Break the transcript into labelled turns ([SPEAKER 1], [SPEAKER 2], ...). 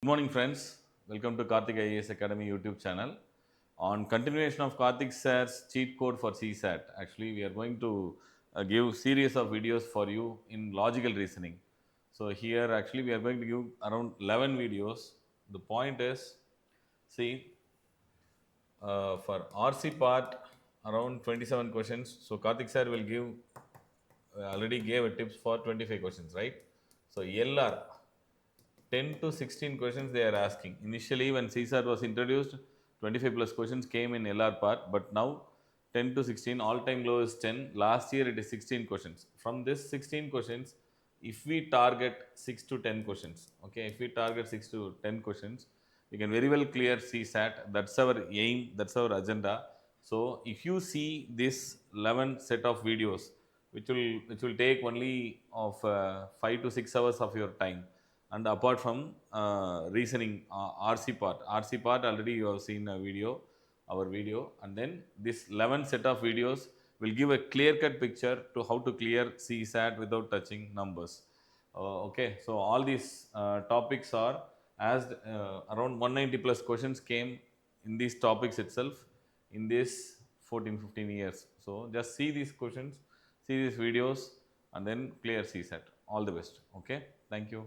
[SPEAKER 1] Good morning, friends. Welcome to Karthik IAS Academy YouTube channel. On continuation of Karthik sir's cheat code for CSAT, actually, we are going to give series of videos for you in logical reasoning. So here, actually, we are going to give around 11 videos. The point is, see, for RC part, around 27 questions. So Karthik sir will give already gave a tips for 25 questions, right? So LR 10 to 16 questions they are asking. Initially, when CSAT was introduced, 25 plus questions came in LR part, but now 10 to 16, all time low is 10. Last year it is 16 questions. From this 16 questions, if we target 6 to 10 questions, okay, if we target 6 to 10 questions, we can very well clear CSAT. That's our aim, that's our agenda. So if you see this 11 set of videos, which will take only of 5 to 6 hours of your time, and apart from reasoning, RC part already you have seen a video, our video, and then this 11 set of videos will give a clear cut picture to how to clear CSAT without touching numbers. Okay, so all these topics are as around 190 plus questions came in these topics itself in this 14-15 years. So just see these questions, see these videos, and then clear CSAT. All the best. Okay, thank you.